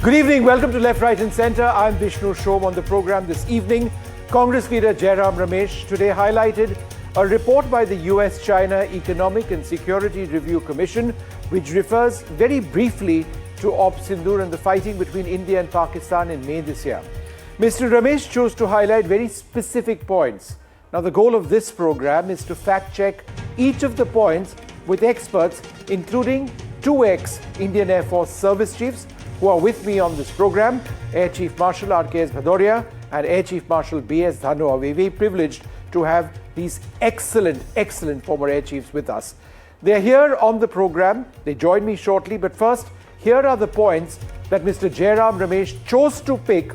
Good evening. Welcome to Left, Right and Centre. I'm Vishnu. On the program this evening, Congress leader Jairam Ramesh today highlighted a report by the U.S.-China Economic and Security Review Commission, which refers very briefly to Op Sindoor and the fighting between India and Pakistan in May this year. Mr. Ramesh chose to highlight very specific points. Now, the goal of this program is to fact-check each of the points with experts, including two ex-Indian Air Force service chiefs who are with me on this program, Air Chief Marshal R.K.S. Bhadoria and Air Chief Marshal B.S. Dhanoa. We're very privileged to have these excellent former Air Chiefs with us. They're here on the program. They join me shortly. But first, here are the points that Mr. Jairam Ramesh chose to pick.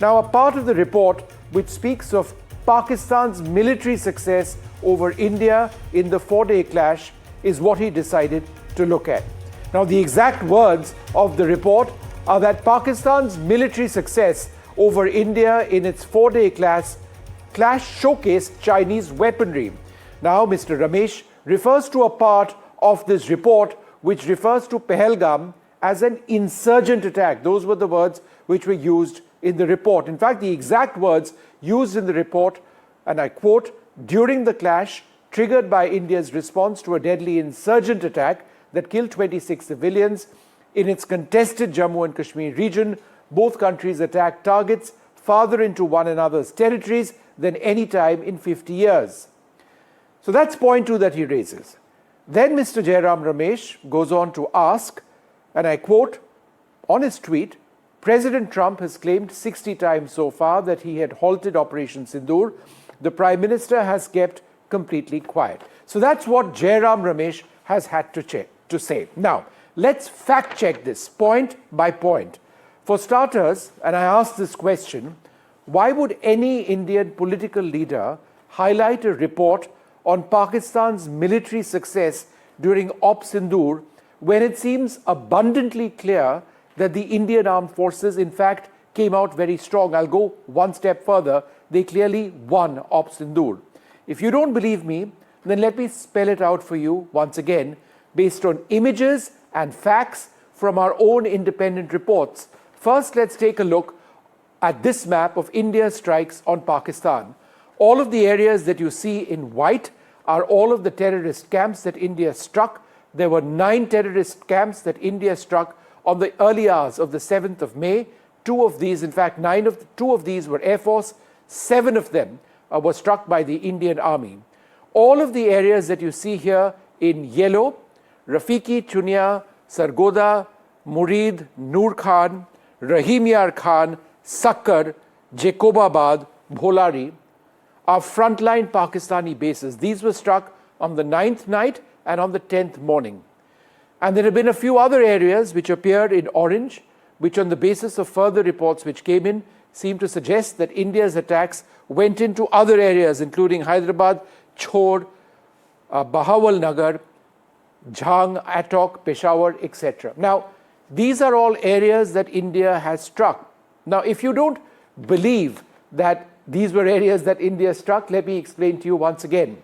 Now, a part of the report which speaks of Pakistan's military success over India in the four-day clash is what he decided to look at. Now, the exact words of the report are that Pakistan's military success over India in its four-day clash showcased Chinese weaponry. Now, Mr. Ramesh refers to a part of this report which refers to Pahalgam as an insurgent attack. Those were the words which were used in the report. In fact, the exact words used in the report, and I quote, "During the clash triggered by India's response to a deadly insurgent attack that killed 26 civilians in its contested Jammu and Kashmir region, both countries attacked targets farther into one another's territories than any time in 50 years. So that's point two that he raises. Then Mr. Jairam Ramesh goes on to ask, and I quote, on his tweet, "President Trump has claimed 60 times so far that he had halted Operation Sindoor. The Prime Minister has kept completely quiet." So that's what Jairam Ramesh has had to say. Now, let's fact check this point by point. For starters, and I ask this question, why would any Indian political leader highlight a report on Pakistan's military success during Op Sindoor when it seems abundantly clear that the Indian armed forces, in fact, came out very strong? I'll go one step further. They clearly won Op Sindoor. If you don't believe me, then let me spell it out for you once again, based on images and facts from our own independent reports. First, let's take a look at this map of India's strikes on Pakistan. All of the areas that you see in white are all of the terrorist camps that India struck. There were 9 terrorist camps that India struck on the early hours of the 7th of May. Two of these were Air Force, 7 of them were struck by the Indian Army. All of the areas that you see here in yellow, Rafiki, Chunia, Sargoda, Murid, Noor Khan, Rahim Yar Khan, Sakkar, Jacobabad, Bholari, are frontline Pakistani bases. These were struck on the 9th night and on the 10th morning. And there have been a few other areas which appeared in orange, which on the basis of further reports which came in, seem to suggest that India's attacks went into other areas, including Hyderabad, Chhod, Bahawalnagar, Jhang, Attock, Peshawar, etc. Now, these are all areas that India has struck. Now, if you don't believe that these were areas that India struck, let me explain to you once again.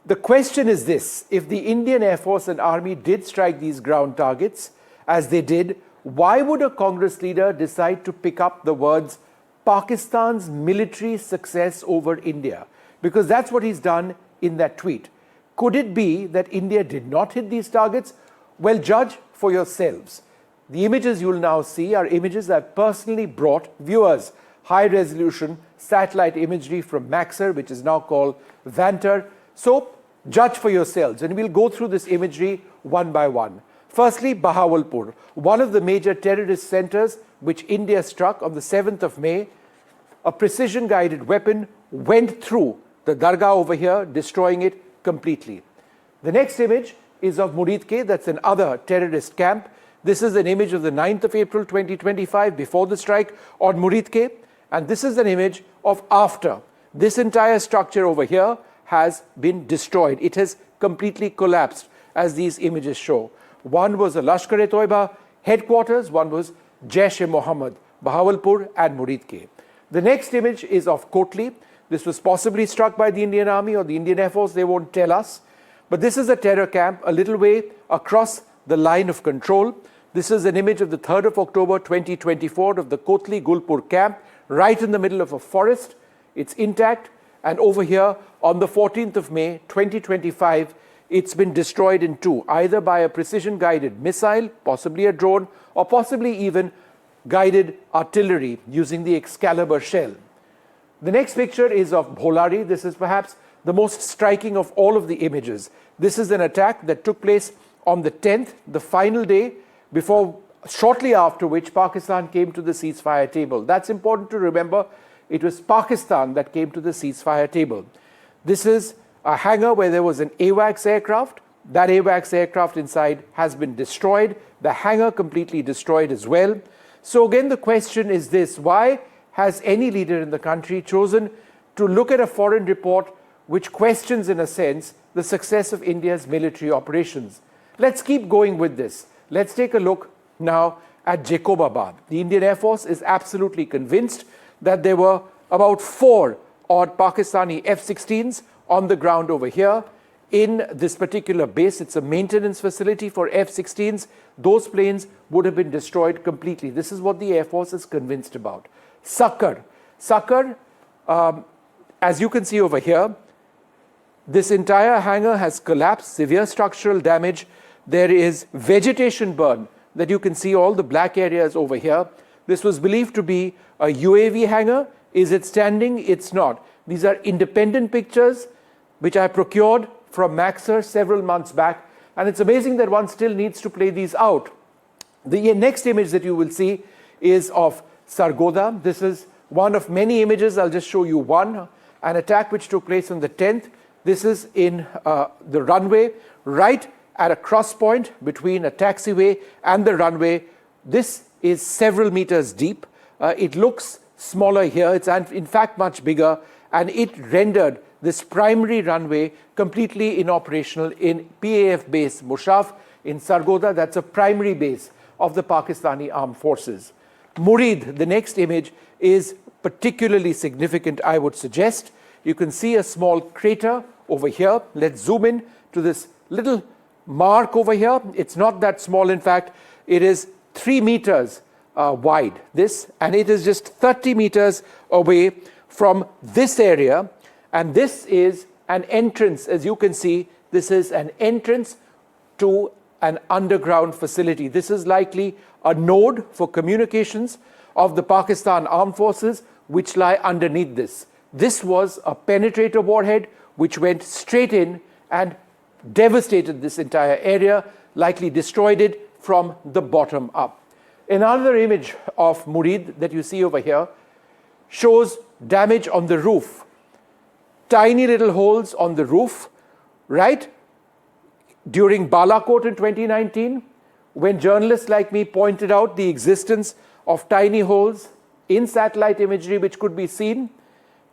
The question is this: if the Indian Air Force and Army did strike these ground targets, as they did, why would a Congress leader decide to pick up the words Pakistan's military success over India? Because that's what he's done in that tweet. Could it be that India did not hit these targets? Well, judge for yourselves. The images you'll now see are images I've personally brought viewers. High-resolution satellite imagery from Maxar, which is now called Vanter. So, judge for yourselves, and we'll go through this imagery one by one. Firstly, Bahawalpur, one of the major terrorist centers which India struck on the 7th of May. A precision-guided weapon went through the dargah over here, destroying it completely. The next image is of Muridke, that's another terrorist camp. This is an image of the 9th of April 2025, before the strike on Muridke, and this is an image of after. This entire structure over here has been destroyed. It has completely collapsed, as these images show. One was the Lashkar-e-Toiba headquarters, one was Jaish-e-Mohammed, Bahawalpur and Muridke. The next image is of Kotli. This was possibly struck by the Indian Army or the Indian Air Force, they won't tell us. But this is a terror camp a little way across the line of control. This is an image of the 3rd of October 2024 of the Kotli Gulpur camp, right in the middle of a forest. It's intact. And over here, on the 14th of May 2025, it's been destroyed in two, either by a precision-guided missile, possibly a drone, or possibly even guided artillery using the Excalibur shell. The next picture is of Bholari. This is perhaps the most striking of all of the images. This is an attack that took place on the 10th, the final day, shortly after which Pakistan came to the ceasefire table. That's important to remember. It was Pakistan that came to the ceasefire table. This is a hangar where there was an AWACS aircraft. That AWACS aircraft inside has been destroyed. The hangar completely destroyed as well. So again, the question is this: why has any leader in the country chosen to look at a foreign report which questions, in a sense, the success of India's military operations? Let's keep going with this. Let's take a look now at Jacobabad. The Indian Air Force is absolutely convinced that there were about 4 odd Pakistani F-16s on the ground over here in this particular base. It's a maintenance facility for F-16s. Those planes would have been destroyed completely. This is what the Air Force is convinced about. Sakar, as you can see over here, this entire hangar has collapsed, severe structural damage. There is vegetation burn that you can see, all the black areas over here. This was believed to be a UAV hangar. Is it standing? It's not. These are independent pictures which I procured from Maxar several months back, and it's amazing that one still needs to play these out. The next image that you will see is of Sargodha. This is one of many images. I'll just show you one. An attack which took place on the 10th. This is in the runway, right at a cross point between a taxiway and the runway. This is several meters deep. It looks smaller here. It's in fact much bigger, and it rendered this primary runway completely inoperational in PAF base Mushaf in Sargodha. That's a primary base of the Pakistani armed forces. Murid, the next image, is particularly significant, I would suggest. You can see a small crater over here. Let's zoom in to this little mark over here. It's not that small, in fact. It is 3 meters wide, and it is just 30 meters away from this area. And this is an entrance, as you can see. This is an entrance to an underground facility. This is likely a node for communications of the Pakistan Armed Forces, which lie underneath this. This was a penetrator warhead which went straight in and devastated this entire area, likely destroyed it from the bottom up. Another image of Murid that you see over here shows damage on the roof. Tiny little holes on the roof, right? During Balakot in 2019, when journalists like me pointed out the existence of tiny holes in satellite imagery which could be seen,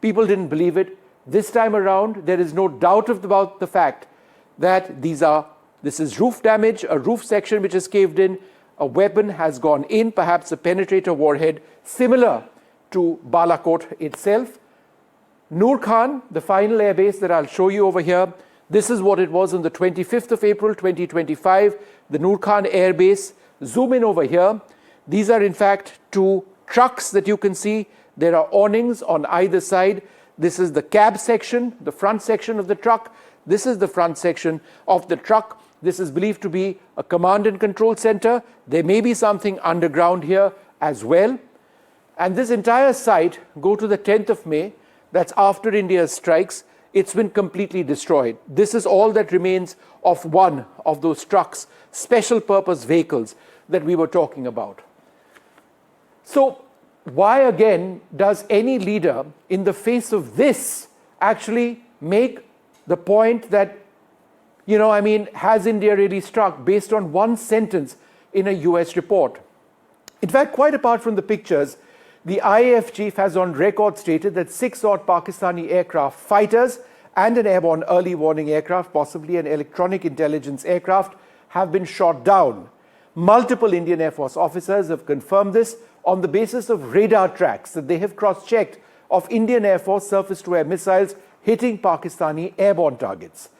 people didn't believe it. This time around, there is no doubt about the fact that this is roof damage, a roof section which is caved in, a weapon has gone in, perhaps a penetrator warhead similar to Balakot itself. Noor Khan, the final airbase that I'll show you over here, this is what it was on the 25th of April 2025, the Noor Khan airbase. Zoom in over here. These are in fact 2 trucks that you can see. There are awnings on either side. This is the cab section, the front section of the truck. This is the front section of the truck. This is believed to be a command and control center. There may be something underground here as well. And this entire site, go to the 10th of May, that's after India's strikes, it's been completely destroyed. This is all that remains of one of those trucks, special purpose vehicles that we were talking about. So why again does any leader in the face of this actually make the point that, has India really struck based on one sentence in a US report? In fact, quite apart from the pictures, the IAF chief has on record stated that 6 odd Pakistani aircraft fighters and an airborne early warning aircraft, possibly an electronic intelligence aircraft, have been shot down. Multiple Indian Air Force officers have confirmed this on the basis of radar tracks that they have cross-checked of Indian Air Force surface-to-air missiles hitting Pakistani airborne targets.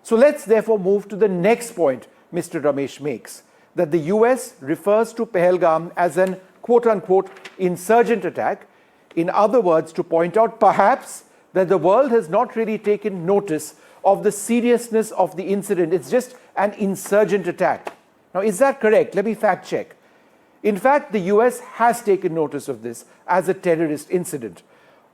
So let's therefore move to the next point Mr. Ramesh makes. that the US refers to Pahalgam as an quote-unquote insurgent attack. In other words, to point out perhaps that the world has not really taken notice of the seriousness of the incident. It's just an insurgent attack. Now, is that correct? Let me fact check. In fact, the US has taken notice of this as a terrorist incident.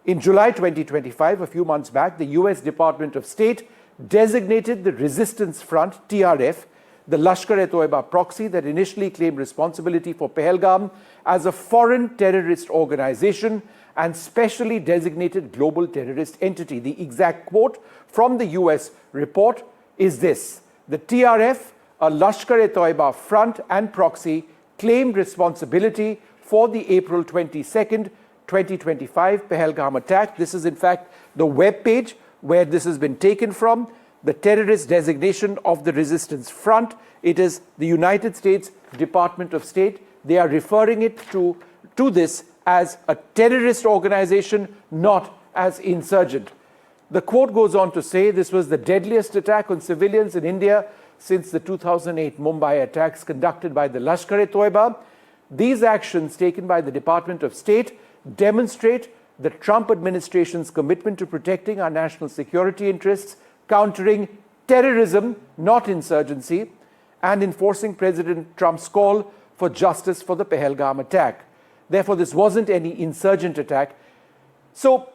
In July 2025, a few months back, the US Department of State designated the Resistance Front, TRF, the Lashkar-e-Toiba proxy that initially claimed responsibility for Pahalgam, as a foreign terrorist organization and specially designated global terrorist entity. The exact quote from the US report is this: the TRF, a Lashkar-e-Toiba front and proxy, claimed responsibility for the April 22nd, 2025 Pahalgam attack. This is in fact the web page where this has been taken from, the terrorist designation of the Resistance Front. It is the United States Department of State. They are referring it to this as a terrorist organization, not as insurgent. The quote goes on to say this was the deadliest attack on civilians in India since the 2008 Mumbai attacks conducted by the Lashkar-e-Toiba. These actions taken by the Department of State demonstrate the Trump administration's commitment to protecting our national security interests, countering terrorism, not insurgency, and enforcing President Trump's call for justice for the Pahalgam attack. Therefore, this wasn't any insurgent attack. So,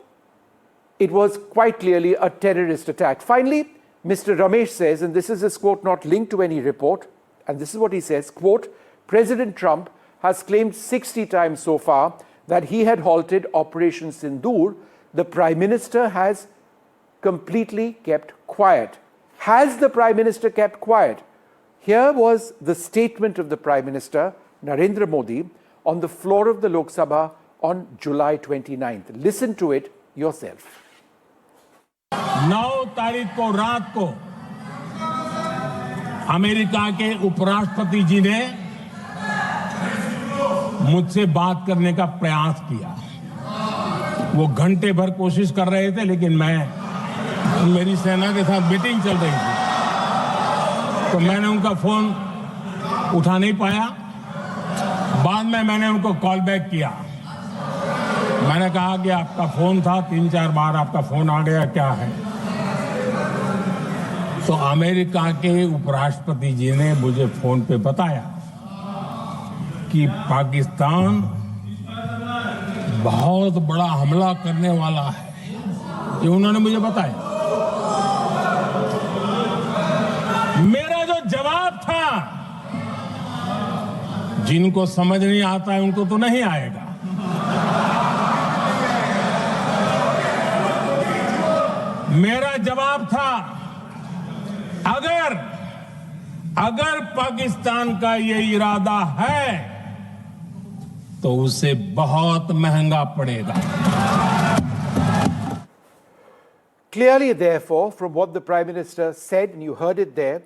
it was quite clearly a terrorist attack. Finally, Mr. Ramesh says, and this is his quote not linked to any report, and this is what he says, quote, President Trump has claimed 60 times so far that he had halted Operation Sindoor. The Prime Minister has completely kept quiet. Has the Prime Minister kept quiet? Here was the statement of the Prime Minister, Narendra Modi, on the floor of the Lok Sabha on July 29th. Listen to it yourself. 9 तारीख को रात को America के उपराष्ट्रपति जी ने मुझसे बात करने का प्रयास किया। वो घंटे भर कोशिश कर रहे थे, लेकिन मेरी सेना के साथ मीटिंग चल रही थी, तो मैंने उनका फोन उठा नहीं पाया। बाद में मैंने उनको कॉल बैक किया। मैंने कहा कि आपका फोन था, 3-4 बार आपका फोन आ गया, क्या है? तो अमेरिका के उपराष्ट्रपति जी ने मुझे फोन पे बताया कि पाकिस्तान बहुत बड़ा हमला करने वाला है, ये उन्होंने मुझे बताया। मेरा जो जवाब था, जिनको समझ नहीं आता है उनको तो नहीं आएगा। मेरा जवाब था, अगर पाकिस्तान का ये इरादा है तो उसे बहुत महंगा पड़ेगा। Clearly, therefore, from what the Prime Minister said, and you heard it there,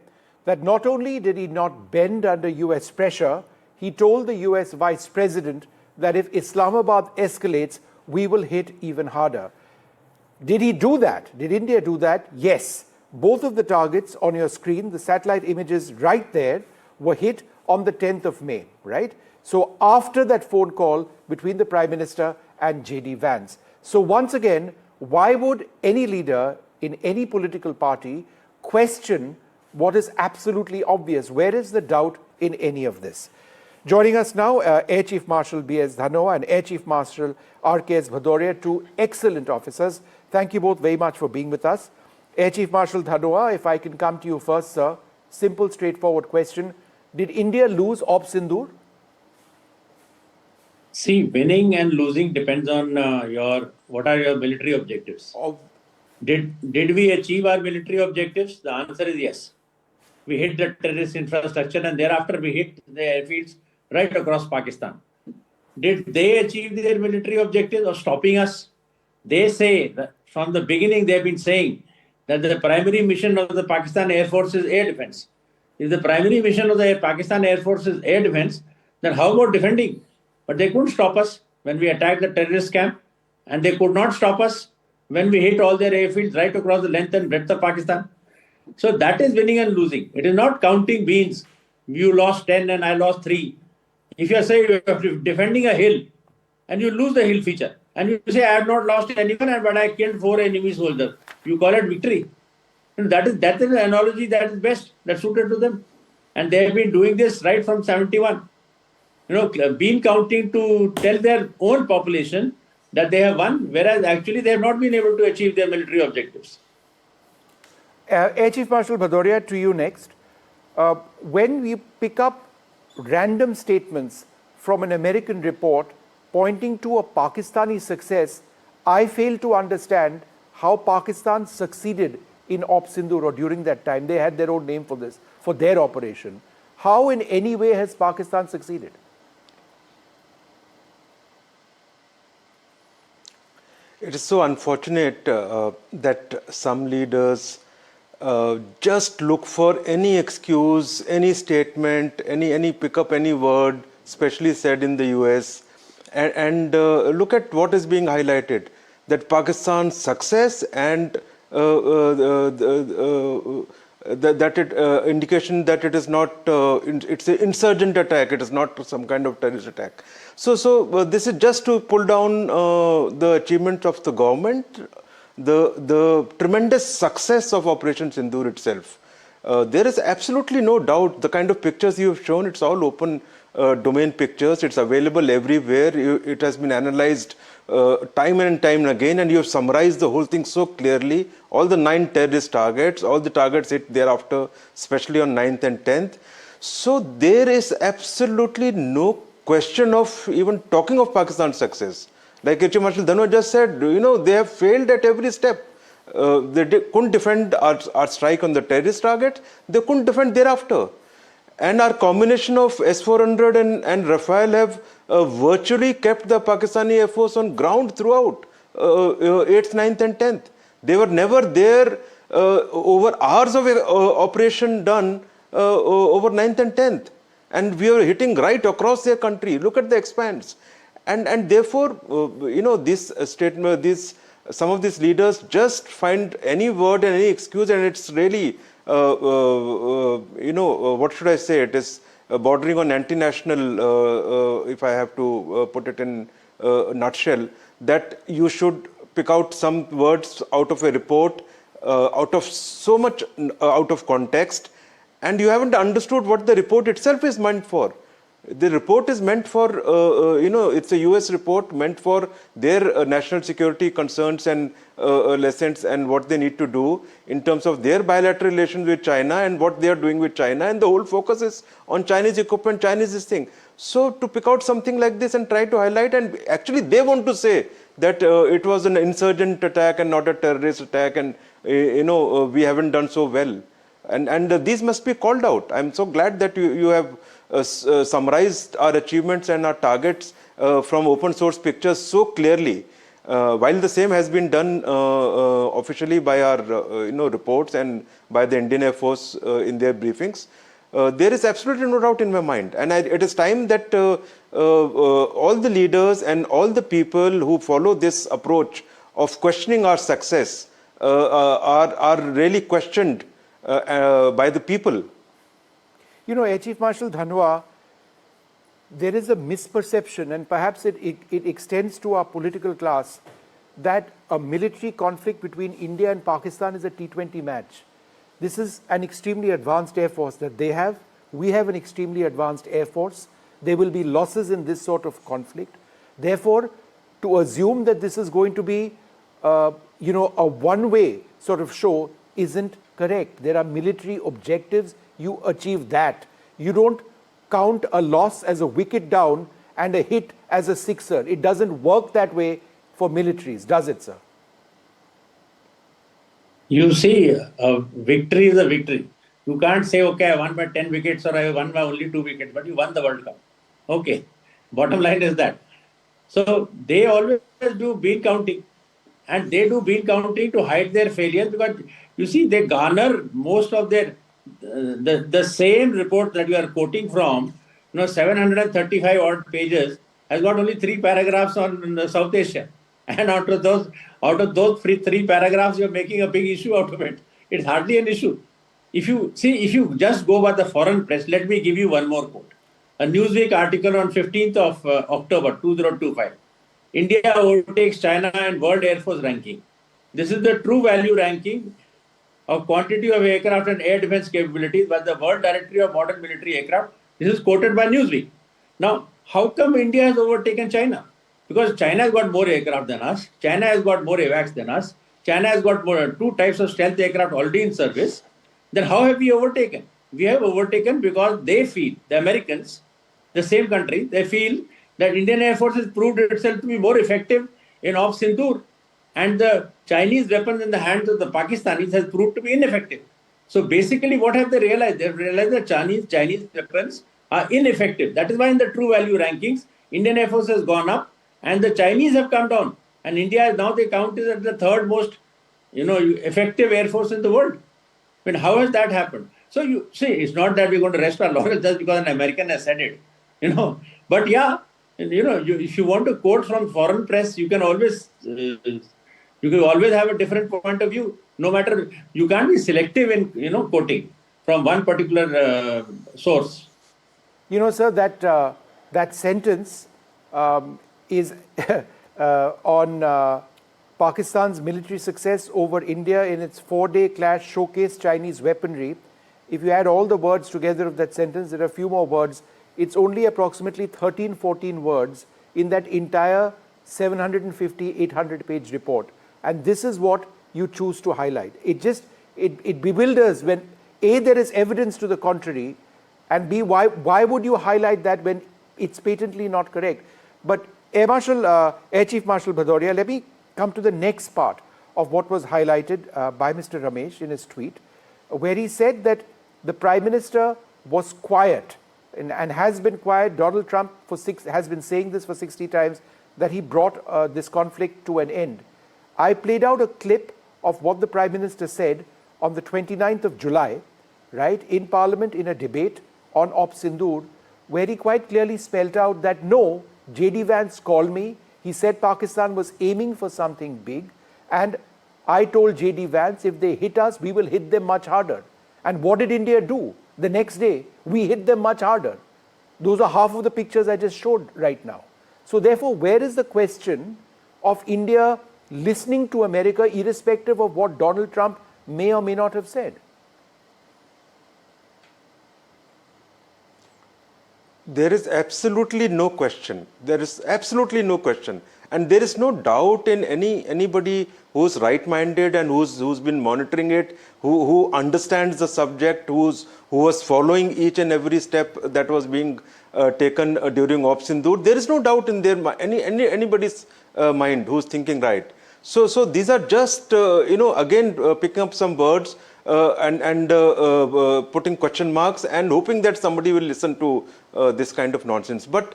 that not only did he not bend under US pressure, he told the US Vice President that if Islamabad escalates, we will hit even harder. Did he do that? Did India do that? Yes. Both of the targets on your screen, the satellite images right there, were hit on the 10th of May, right? So after that phone call between the Prime Minister and J.D. Vance. So once again, why would any leader in any political party question what is absolutely obvious? Where is the doubt in any of this? Joining us now, Air Chief Marshal B.S. Dhanoa and Air Chief Marshal R.K.S. Bhadoria, two excellent officers. Thank you both very much for being with us. Air Chief Marshal Dhanoa, if I can come to you first, sir. Simple, straightforward question. Did India lose Op Sindoor? See, winning and losing depends on what are your military objectives. Did we achieve our military objectives? The answer is yes. We hit the terrorist infrastructure and thereafter we hit the airfields right across Pakistan. Did they achieve their military objectives of stopping us? They say that from the beginning they have been saying that the primary mission of the Pakistan Air Force is air defense. If the primary mission of the Pakistan Air Force is air defense, then how about defending? But they couldn't stop us when we attacked the terrorist camp, and they could not stop us when we hit all their airfields right across the length and breadth of Pakistan. So that is winning and losing. It is not counting beans you lost 10 and I lost 3. If you are saying you are defending a hill and you lose the hill feature and you say I have not lost anyone but I killed 4 enemy soldiers, you call it victory. And that is an analogy that is best, that suited to them. And they have been doing this right from 71. Been counting to tell their own population that they have won, whereas actually they have not been able to achieve their military objectives. Air Chief Marshal Bhadoria, to you next. When we pick up random statements from an American report pointing to a Pakistani success, I fail to understand how Pakistan succeeded in Op Sindoor or during that time. They had their own name for this, for their operation. How in any way has Pakistan succeeded? It is so unfortunate that some leaders just look for any excuse, any statement, any pick up any word, especially said in the US, and look at what is being highlighted, that Pakistan's success and that indication that it is not, it's an insurgent attack, it is not some kind of terrorist attack. So this is just to pull down the achievement of the government, the tremendous success of Operation Sindoor itself. There is absolutely no doubt. The kind of pictures you have shown, it's all open domain pictures. It's available everywhere. It has been analyzed time and time again, and you have summarized the whole thing so clearly. All the 9 terrorist targets, all the targets hit thereafter, especially on 9th and 10th. So there is absolutely no question of even talking of Pakistan's success. Like Chief Marshal Dhanwar just said, they have failed at every step. They couldn't defend our strike on the terrorist target. They couldn't defend thereafter. And our combination of S-400 and Rafale have virtually kept the Pakistani Air Force on ground throughout 8th, 9th and 10th. They were never there over hours of operation done over 9th and 10th. And we are hitting right across their country. Look at the expanse. And therefore, this statement, some of these leaders just find any word and any excuse, and it's really, what should I say? It is bordering on anti-national, if I have to put it in a nutshell, that you should pick out some words out of a report, out of so much out of context, and you haven't understood what the report itself is meant for. The report is meant for, it's a US report meant for their national security concerns and lessons and what they need to do in terms of their bilateral relations with China and what they are doing with China. And the whole focus is on Chinese equipment, Chinese this thing. So to pick out something like this and try to highlight, and actually they want to say that it was an insurgent attack and not a terrorist attack, and we haven't done so well. And these must be called out. I'm so glad that you have summarized our achievements and our targets from open source pictures so clearly, while the same has been done officially by our reports and by the Indian Air Force in their briefings. There is absolutely no doubt in my mind, and it is time that all the leaders and all the people who follow this approach of questioning our success are really questioned by the people. Air Chief Marshal Dhanwar, there is a misperception, and perhaps it extends to our political class, that a military conflict between India and Pakistan is a T20 match. This is an extremely advanced air force that they have. We have an extremely advanced air force. There will be losses in this sort of conflict. Therefore, to assume that this is going to be, a one-way sort of show isn't correct. There are military objectives. You achieve that. You don't count a loss as a wicket down and a hit as a sixer. It doesn't work that way for militaries, does it, sir? You see, a victory is a victory. You can't say, okay, I won by 10 wickets or I won by only 2 wickets, but you won the World Cup. Okay, bottom line is that. So they always do bean counting, and they do bean counting to hide their failures, because you see, they garner most of their, the same report that you are quoting from, 735 odd pages, has got only 3 paragraphs on South Asia. And out of those 3 paragraphs, you're making a big issue out of it. It's hardly an issue. If you just go by the foreign press, let me give you one more quote. A Newsweek article on 15th of October 2025. India overtakes China in World Air Force ranking. This is the true value ranking of quantity of aircraft and air defense capabilities by the World Directory of Modern Military Aircraft. This is quoted by Newsweek. Now, how come India has overtaken China? Because China has got more aircraft than us. China has got more AWACS than us. China has got two types of stealth aircraft already in service. Then how have we overtaken? We have overtaken because they feel, the Americans, the same country, they feel that Indian Air Force has proved itself to be more effective in Op Sindoor, and the Chinese weapons in the hands of the Pakistanis has proved to be ineffective. So basically, what have they realized? They've realized that Chinese weapons are ineffective. That is why in the true value rankings, Indian Air Force has gone up and the Chinese have come down. And India now they count it as the third most, effective air force in the world. I mean, how has that happened? So you see, it's not that we're going to rest our laurels just because an American has said it, But yeah, if you want to quote from foreign press, you can always have a different point of view. No matter, you can't be selective in quoting from one particular source. Sir, that sentence is on Pakistan's military success over India in its 4-day clash showcased Chinese weaponry. If you add all the words together of that sentence, there are a few more words. It's only approximately 13, 14 words in that entire 750, 800-page report. And this is what you choose to highlight. It bewilders when A, there is evidence to the contrary, and B, why would you highlight that when it's patently not correct? But Air Chief Marshal Bhadoria, let me come to the next part of what was highlighted by Mr. Ramesh in his tweet, where he said that the Prime Minister was quiet and has been quiet. Donald Trump has been saying this for 60 times, that he brought this conflict to an end. I played out a clip of what the Prime Minister said on the 29th of July, right, in Parliament in a debate on Op Sindoor, where he quite clearly spelled out that no, J.D. Vance called me. He said Pakistan was aiming for something big. And I told J.D. Vance, if they hit us, we will hit them much harder. And what did India do? The next day, we hit them much harder. Those are half of the pictures I just showed right now. So therefore, where is the question of India listening to America, irrespective of what Donald Trump may or may not have said? There is absolutely no question. There is absolutely no question. And there is no doubt in anybody who's right-minded and who's been monitoring it, who understands the subject, who was following each and every step that was being taken during Op Sindoor. There is no doubt in their anybody's mind who's thinking right. So these are just again picking up some words and putting question marks and hoping that somebody will listen to this kind of nonsense. But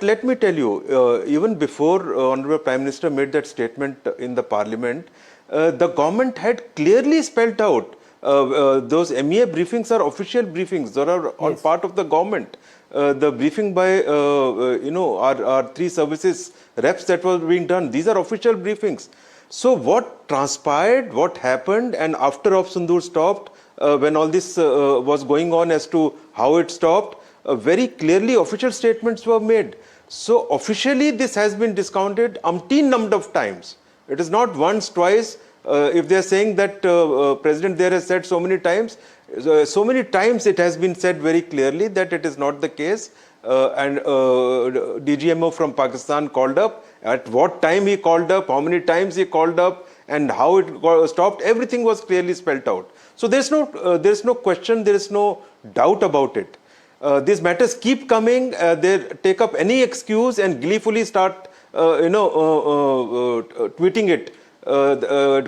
let me tell you, even before Honorable Prime Minister made that statement in the Parliament, the government had clearly spelled out those MEA briefings are official briefings. They are on part of the government. The briefing by our three services reps that was being done, these are official briefings. So what transpired, what happened, and after Op Sindoor stopped, when all this was going on as to how it stopped, very clearly official statements were made. So officially this has been discounted umpteen number of times. It is not once, twice. If they are saying that President there has said so many times it has been said very clearly that it is not the case. And DGMO from Pakistan called up, at what time he called up, how many times he called up, and how it stopped, everything was clearly spelled out. So there is no question, there is no doubt about it. These matters keep coming, they take up any excuse and gleefully start tweeting it,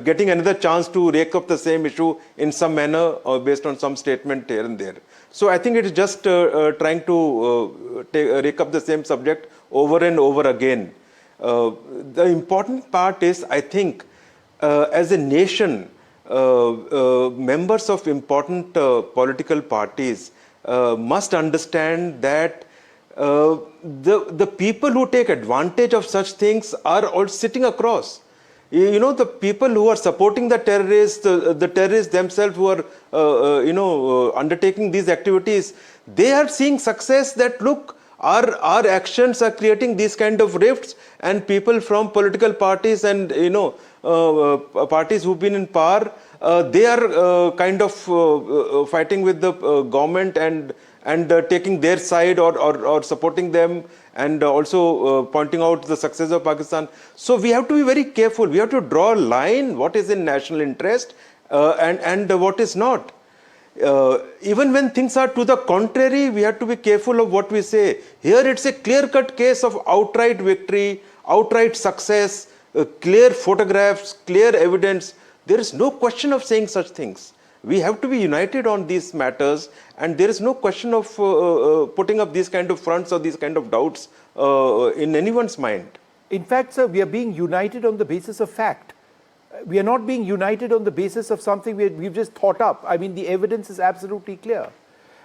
getting another chance to rake up the same issue in some manner or based on some statement here and there. So I think it is just trying to rake up the same subject over and over again. The important part is, I think, as a nation, members of important political parties must understand that the people who take advantage of such things are all sitting across. You know, the people who are supporting the terrorists, the terrorists themselves who are, undertaking these activities, they are seeing success that, look, our actions are creating these kind of rifts, and people from political parties and, parties who've been in power, they are kind of fighting with the government and taking their side or supporting them, and also pointing out the success of Pakistan. So we have to be very careful. We have to draw a line what is in national interest and what is not. Even when things are to the contrary, we have to be careful of what we say. Here it's a clear-cut case of outright victory, outright success, clear photographs, clear evidence. There is no question of saying such things. We have to be united on these matters, and there is no question of putting up these kind of fronts or these kind of doubts in anyone's mind. In fact, sir, we are being united on the basis of fact. We are not being united on the basis of something we've just thought up. I mean, the evidence is absolutely clear.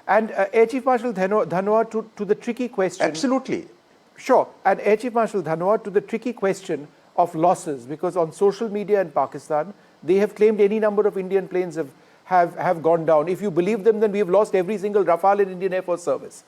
And Air Chief Marshal Dhanwar, to the tricky question. Absolutely. Sure. And Air Chief Marshal Dhanwar, to the tricky question of losses, because on social media in Pakistan, they have claimed any number of Indian planes have gone down. If you believe them, then we have lost every single Rafale in Indian Air Force service.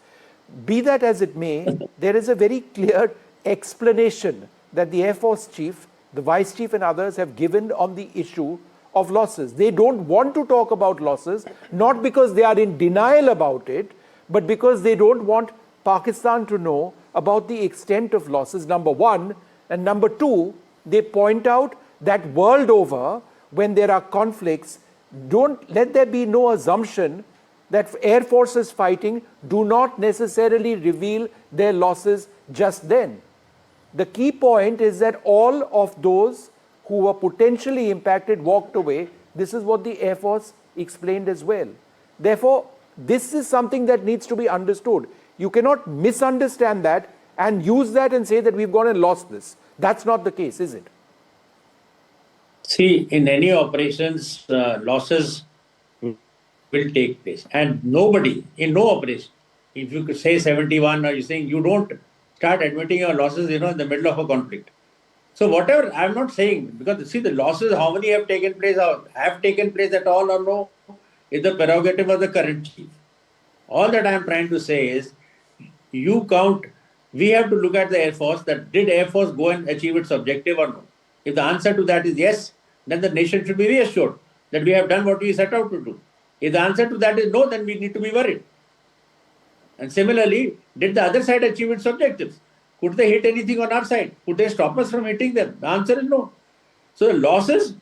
Be that as it may, there is a very clear explanation that the Air Force Chief, the Vice Chief and others have given on the issue of losses. They don't want to talk about losses, not because they are in denial about it, but because they don't want Pakistan to know about the extent of losses, number one. And number two, they point out that world over, when there are conflicts, don't let there be no assumption that air forces fighting do not necessarily reveal their losses just then. The key point is that all of those who were potentially impacted walked away. This is what the Air Force explained as well. Therefore, this is something that needs to be understood. You cannot misunderstand that and use that and say that we've gone and lost this. That's not the case, is it? See, in any operations, losses will take place. And nobody, in no operation, if you could say 71 or you're saying you don't start admitting your losses, in the middle of a conflict. So whatever, I'm not saying, because see the losses, how many have taken place, have taken place at all or no, is the prerogative of the current chief. All that I'm trying to say is, you count, we have to look at the Air Force, that did Air Force go and achieve its objective or no? If the answer to that is yes, then the nation should be reassured that we have done what we set out to do. If the answer to that is no, then we need to be worried. And similarly, did the other side achieve its objectives? Could they hit anything on our side? Could they stop us from hitting them? The answer is no. So the losses,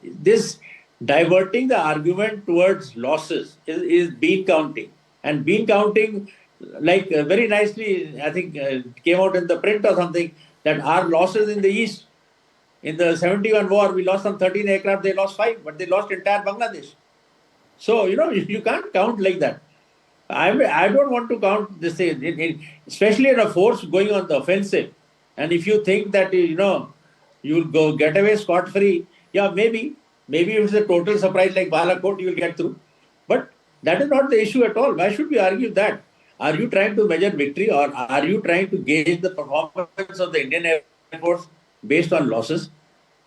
this diverting the argument towards losses is bean counting. And bean counting, very nicely, I think, came out in the print or something, that our losses in the East, in the 71 war, we lost some 13 aircraft, they lost 5, but they lost entire Bangladesh. So, you can't count like that. I don't want to count this thing, especially in a force going on the offensive. And if you think that, you'll go get away scot-free, yeah, maybe if it's a total surprise like Balakot, you'll get through. But that is not the issue at all. Why should we argue that? Are you trying to measure victory, or are you trying to gauge the performance of the Indian Air Force based on losses?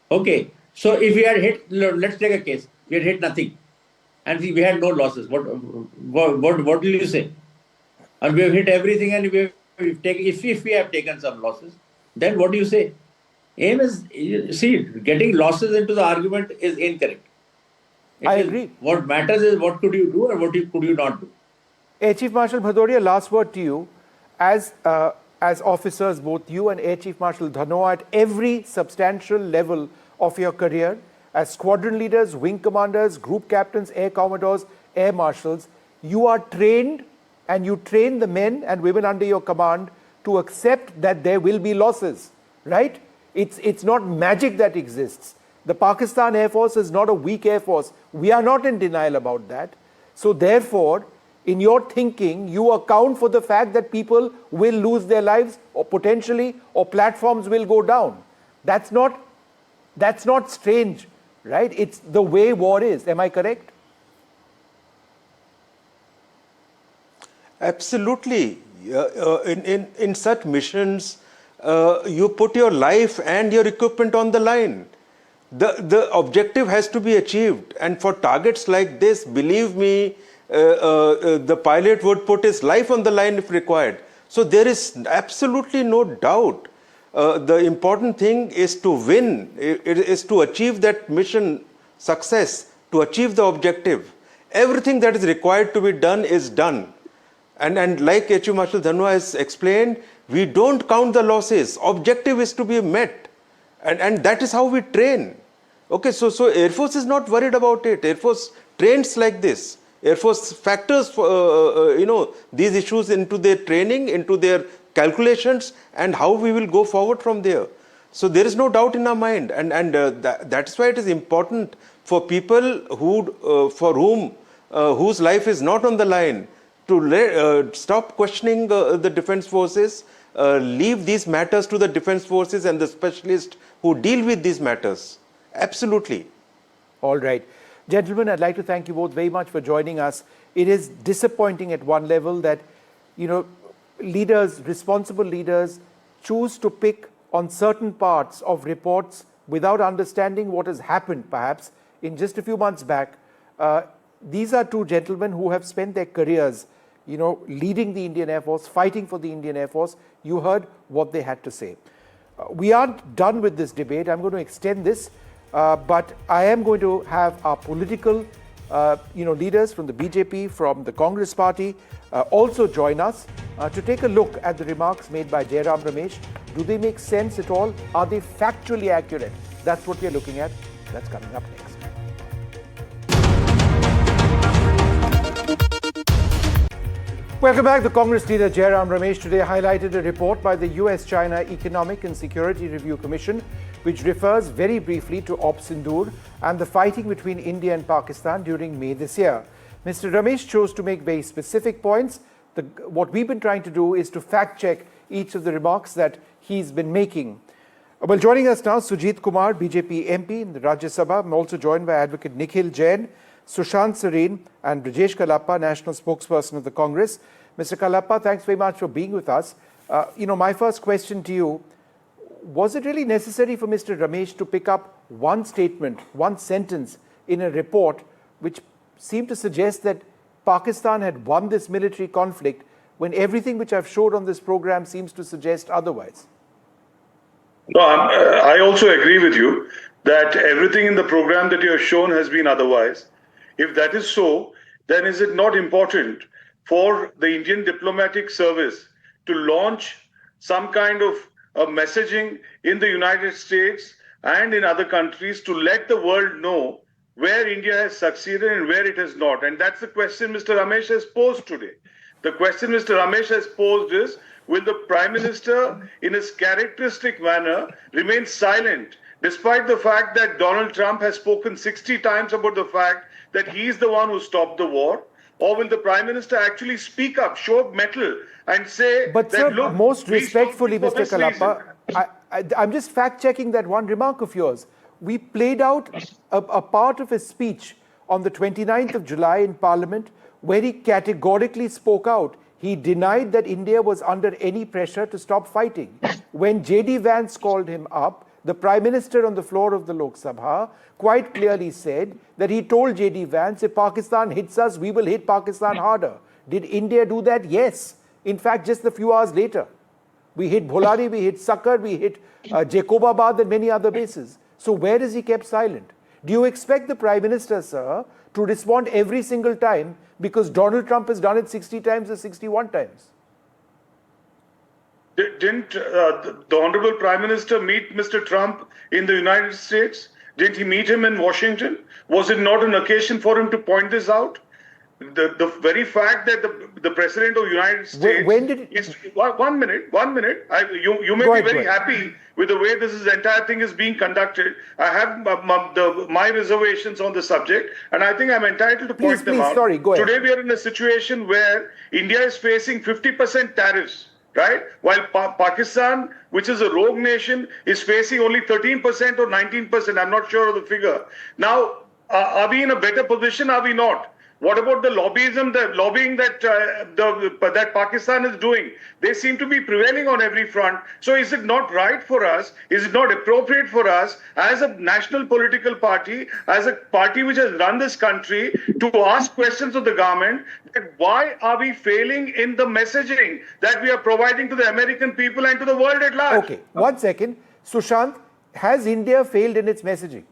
Okay, so if we had hit, let's take a case, we had hit nothing, and we had no losses. What will you say? And we have hit everything, and if we have taken some losses, then what do you say? Aim is, getting losses into the argument is incorrect. I agree. What matters is what could you do and what could you not do. Air Chief Marshal Bhadoria, last word to you. As officers, both you and Air Chief Marshal Dhanwar, at every substantial level of your career, as squadron leaders, wing commanders, group captains, air commodores, air marshals, you are trained, and you train the men and women under your command to accept that there will be losses, right? It's not magic that exists. The Pakistan Air Force is not a weak Air Force. We are not in denial about that. So therefore, in your thinking, you account for the fact that people will lose their lives, or potentially, or platforms will go down. That's not strange, right? It's the way war is. Am I correct? Absolutely. In such missions, you put your life and your equipment on the line. The objective has to be achieved, and for targets like this, believe me, the pilot would put his life on the line if required. So there is absolutely no doubt. The important thing is to win, it is to achieve that mission success, to achieve the objective. Everything that is required to be done is done. And like HU Marshal Dhanwa has explained, we don't count the losses. Objective is to be met. And that is how we train. Okay, so Air Force is not worried about it. Air Force trains like this. Air Force factors, these issues into their training, into their calculations, and how we will go forward from there. So there is no doubt in our mind, and that's why it is important for people whose life is not on the line to stop questioning the defense forces, leave these matters to the defense forces and the specialists who deal with these matters. Absolutely. All right. Gentlemen, I'd like to thank you both very much for joining us. It is disappointing at one level that, leaders, responsible leaders, choose to pick on certain parts of reports without understanding what has happened, perhaps, in just a few months back. These are two gentlemen who have spent their careers, leading the Indian Air Force, fighting for the Indian Air Force. You heard what they had to say. We aren't done with this debate. I'm going to extend this. But I am going to have our political, leaders from the BJP, from the Congress party, also join us to take a look at the remarks made by Jairam Ramesh. Do they make sense at all? Are they factually accurate? That's what we are looking at. That's coming up next. Welcome back. The Congress leader Jairam Ramesh today highlighted a report by the U.S.-China Economic and Security Review Commission, which refers very briefly to Op Sindoor and the fighting between India and Pakistan during May this year. Mr. Ramesh chose to make very specific points. What we've been trying to do is to fact-check each of the remarks that he's been making. Well, joining us now, Sujit Kumar, BJP MP in the Rajya Sabha. I'm also joined by Advocate Nikhil Jain, Sushant Sareen, and Brajesh Kalappa, National Spokesperson of the Congress. Mr. Kalappa, thanks very much for being with us. My first question to you, was it really necessary for Mr. Ramesh to pick up one statement, one sentence in a report which seemed to suggest that Pakistan had won this military conflict when everything which I've showed on this program seems to suggest otherwise? No, I also agree with you that everything in the program that you have shown has been otherwise. If that is so, then is it not important for the Indian diplomatic service to launch some kind of messaging in the United States and in other countries to let the world know where India has succeeded and where it has not? And that's the question Mr. Ramesh has posed today. The question Mr. Ramesh has posed is, will the Prime Minister, in his characteristic manner, remain silent, despite the fact that Donald Trump has spoken 60 times about the fact that he is the one who stopped the war? Or will the Prime Minister actually speak up, show mettle, and say but that, sir, look, most respectfully, Mr. Kalappa, reason. I'm just fact-checking that one remark of yours. We played out a part of his speech on the 29th of July in Parliament where he categorically spoke out. He denied that India was under any pressure to stop fighting. When J.D. Vance called him up, the Prime Minister on the floor of the Lok Sabha quite clearly said that he told J.D. Vance, if Pakistan hits us, we will hit Pakistan harder. Did India do that? Yes. In fact, just a few hours later, we hit Bholari, we hit Sakar, we hit Jacobabad and many other bases. So where is he kept silent? Do you expect the Prime Minister, sir, to respond every single time because Donald Trump has done it 60 times or 61 times? Didn't the Honorable Prime Minister meet Mr. Trump in the United States? Didn't he meet him in Washington? Was it not an occasion for him to point this out? The very fact that the President of the United States... When did it... One minute. You may be very happy with the way this entire thing is being conducted. I have my reservations on the subject, and I think I'm entitled to point them out. Sorry, go ahead. Today we are in a situation where India is facing 50% tariffs, right? While Pakistan, which is a rogue nation, is facing only 13% or 19%. I'm not sure of the figure. Now, are we in a better position? Are we not? What about the lobbyism, the lobbying that Pakistan is doing? They seem to be prevailing on every front. So is it not right for us? Is it not appropriate for us as a national political party, as a party which has run this country, to ask questions of the government that why are we failing in the messaging that we are providing to the American people and to the world at large? Okay, 1 second. Sushant, has India failed in its messaging?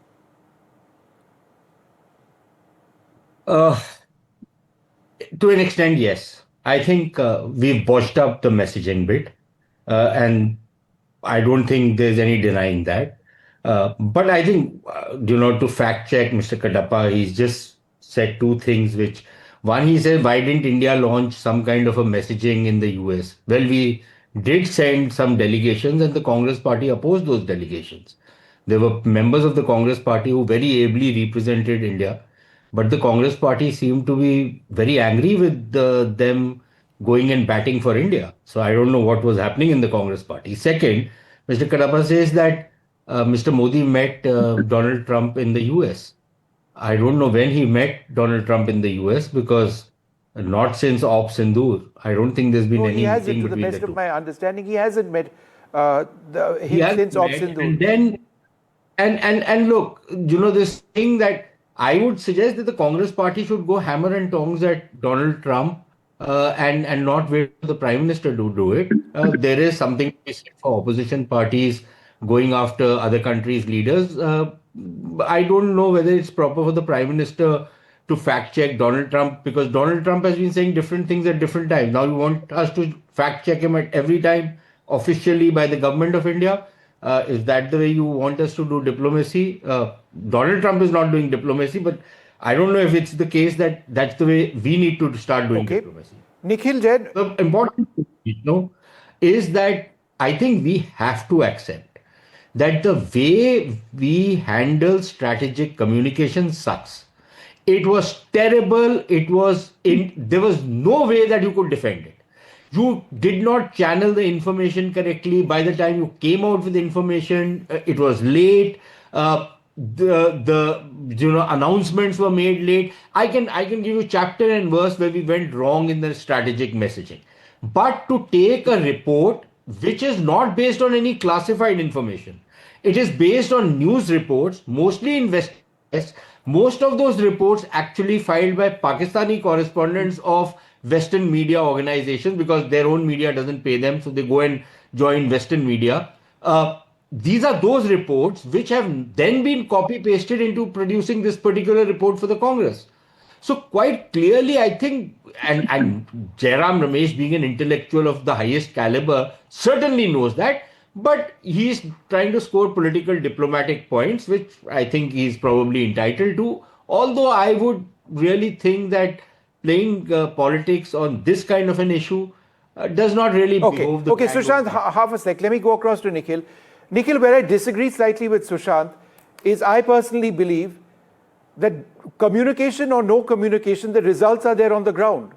To an extent, yes. I think we've botched up the messaging bit, and I don't think there's any denying that. But I think, to fact check Mr. Kadapa, he's just said two things which, one, he said, why didn't India launch some kind of a messaging in the US? Well, we did send some delegations and the Congress party opposed those delegations. There were members of the Congress party who very ably represented India, but the Congress party seemed to be very angry with them going and batting for India. So I don't know what was happening in the Congress party. Second, Mr. Kadapa says that Mr. Modi met Donald Trump in the US. I don't know when he met Donald Trump in the US because not since Op Sindoor. I don't think there's been No, any he hasn't. meeting To the between best the of two. my understanding, he hasn't met He him has since Op met, Sindoor. and then and look, this thing that I would suggest that the Congress party should go hammer and tongs at Donald Trump and not wait for the Prime Minister to do it. There is something to be said for opposition parties going after other countries' leaders. I don't know whether it's proper for the Prime Minister to fact check Donald Trump because Donald Trump has been saying different things at different times. Now you want us to fact check him at every time officially by the government of India? Is that the way you want us to do diplomacy? Donald Trump is not doing diplomacy, but I don't know if it's the case that that's the way we need to start doing Okay. diplomacy. Nikhil Jain, The important thing, is that I think we have to accept that the way we handle strategic communication sucks. It was terrible. There was no way that you could defend it. You did not channel the information correctly. By the time you came out with the information, it was late. The announcements were made late. I can give you chapter and verse where we went wrong in the strategic messaging. But to take a report which is not based on any classified information, it is based on news reports, mostly in West. Most of those reports actually filed by Pakistani correspondents of Western media organizations because their own media doesn't pay them, so they go and join Western media. These are those reports which have then been copy pasted into producing this particular report for the Congress. So quite clearly, I think, and Jairam Ramesh, being an intellectual of the highest caliber, certainly knows that, but he's trying to score political diplomatic points, which I think he's probably entitled to. Although I would really think that playing politics on this kind of an issue does not really behove the Okay, Sushant, half a sec. Let me go across to Nikhil. Nikhil, where I disagree slightly with Sushant is I personally believe that communication or no communication, the results are there on the ground.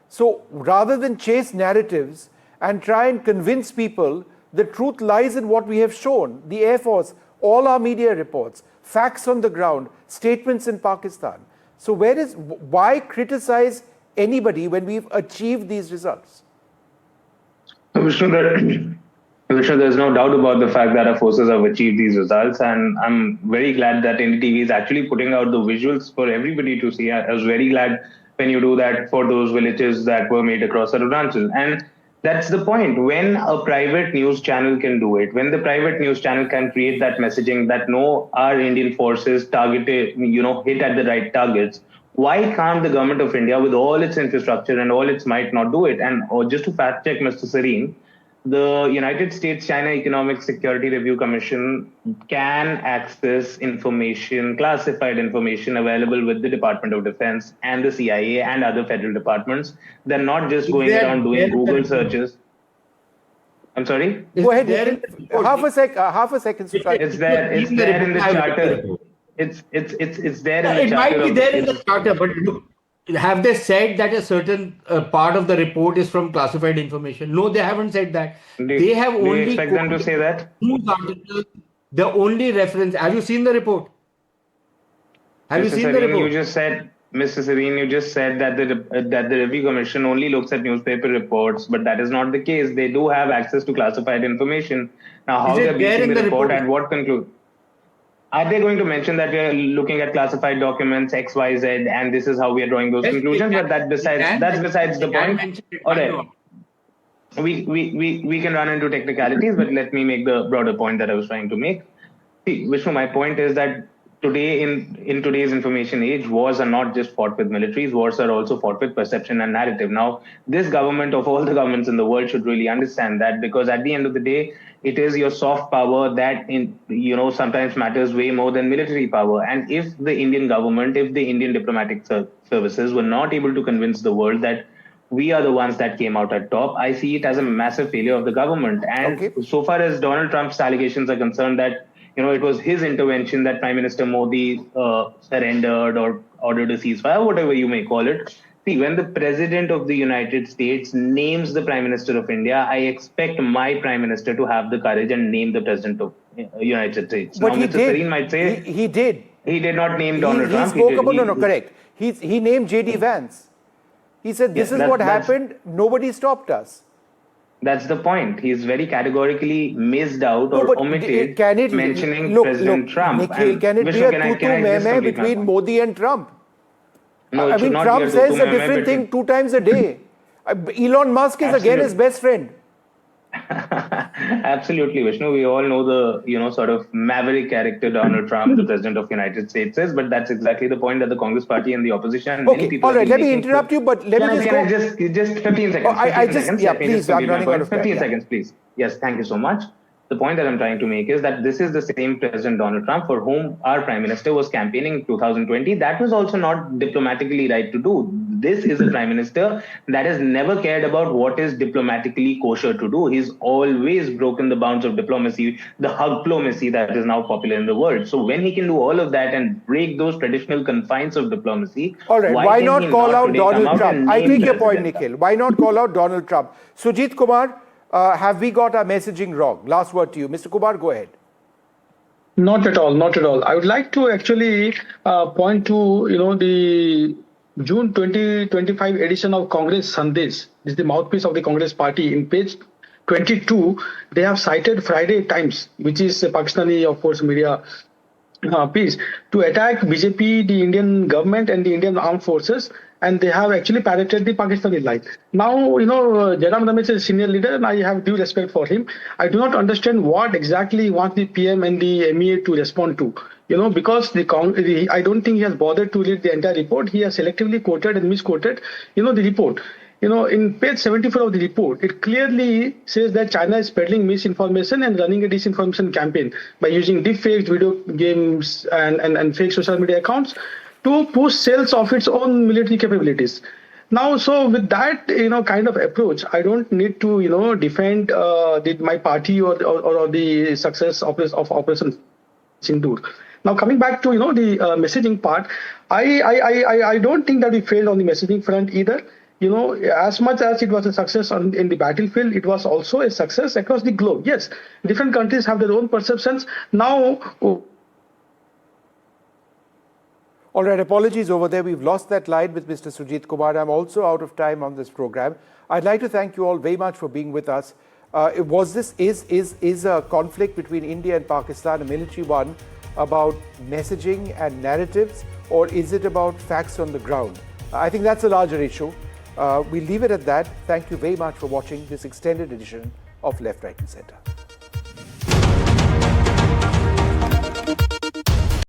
So rather than chase narratives and try and convince people, the truth lies in what we have shown. The Air Force, all our media reports, facts on the ground, statements in Pakistan. So why criticize anybody when we've achieved these results? Vishnu, there's no doubt about the fact that our forces have achieved these results, and I'm very glad that NDTV is actually putting out the visuals for everybody to see. I was very glad when you do that for those villages that were made across Arunachal. And that's the point. When a private news channel can do it, when the private news channel can create that messaging that no, our Indian forces targeted, hit at the right targets, why can't the government of India, with all its infrastructure and all its might, not do it? And just to fact check Mr. Serene, the United States-China Economic Security Review Commission can access information, classified information available with the Department of Defense and the CIA and other federal departments. They're not just going around doing Google searches. I'm sorry? Go ahead, Nikhil. Half a second. Sushant. It's there in the charter. It's there in the charter. It might be there in the charter, but look, have they said that a certain part of the report is from classified information? No, they haven't said that. They have only. Do you expect them to say that? News articles. The only reference. Have you seen the report? You just said Mr. Serene, you just said that the Review Commission only looks at newspaper reports, but that is not the case. They do have access to classified information. Now, how they're basing the report and what conclude? Are they going to mention that we are looking at classified documents X, Y, Z, and this is how we are drawing those conclusions? But that's besides the point. All right. We can run into technicalities, but let me make the broader point that I was trying to make. See, Vishnu, my point is that today in today's information age, wars are not just fought with militaries, wars are also fought with perception and narrative. Now, this government of all the governments in the world should really understand that, because at the end of the day, it is your soft power that sometimes matters way more than military power. And if the Indian government, if the Indian diplomatic services were not able to convince the world that we are the ones that came out at top, I see it as a massive failure of the government. And so far as Donald Trump's allegations are concerned that it was his intervention that Prime Minister Modi surrendered or ordered a ceasefire, whatever you may call it. See, when the President of the United States names the Prime Minister of India, I expect my Prime Minister to have the courage and name the President of the United States. But now, he Mr. did. Serene might say He did. He did not name Donald Trump. He spoke about, correct. He named J.D. Vance. He said, this is what happened. Nobody stopped us. That's the point. He's very categorically missed out or omitted mentioning President Trump. Nikhil, can it be a tutu-meh-meh between Modi and Trump? No, I mean, Trump says a different thing 2 times a day. Elon Musk is again his best friend. Absolutely, Vishnu. We all know the sort of maverick character Donald Trump, the President of the United States, is. But that's exactly the point that the Congress Party and the opposition and many people. All right. Let me interrupt you, but let me just 15 seconds. Please. I'm running out of time. 15 seconds, please. Yes, thank you so much. The point that I'm trying to make is that this is the same President Donald Trump for whom our Prime Minister was campaigning in 2020. That was also not diplomatically right to do. This is a Prime Minister that has never cared about what is diplomatically kosher to do. He's always broken the bounds of diplomacy, the hugplomacy that is now popular in the world. So when he can do all of that and break those traditional confines of diplomacy, all right, why not call out Donald Trump? I take your point, Nikhil. Why not call out Donald Trump? Sujit Kumar, have we got our messaging wrong? Last word to you. Mr. Kumar, go ahead. Not at all. Not at all. I would like to actually point to, the June 2025 edition of Congress Sandesh. This is the mouthpiece of the Congress party. In page 22, they have cited Friday Times, which is a Pakistani, of course, media piece, to attack BJP, the Indian government and the Indian armed forces. And they have actually parroted the Pakistani line. Now, Jairam Ramesh is a senior leader and I have due respect for him. I do not understand what exactly wants the PM and the MEA to respond to. Because I don't think he has bothered to read the entire report. He has selectively quoted and misquoted, the report. In page 74 of the report, it clearly says that China is peddling misinformation and running a disinformation campaign by using deepfakes, video games, and fake social media accounts to push sales of its own military capabilities. Now, so with that, kind of approach, I don't need to, defend my party or the success of Operation Sindoor. Now, coming back to, the messaging part, I don't think that we failed on the messaging front either. As much as it was a success in the battlefield, it was also a success across the globe. Yes, different countries have their own perceptions. Now, all right, apologies over there. We've lost that line with Mr. Sujit Kumar. I'm also out of time on this program. I'd like to thank you all very much for being with us. Is a conflict between India and Pakistan a military one about messaging and narratives, or is it about facts on the ground? I think that's a larger issue. We'll leave it at that. Thank you very much for watching this extended edition of Left, Right and Centre.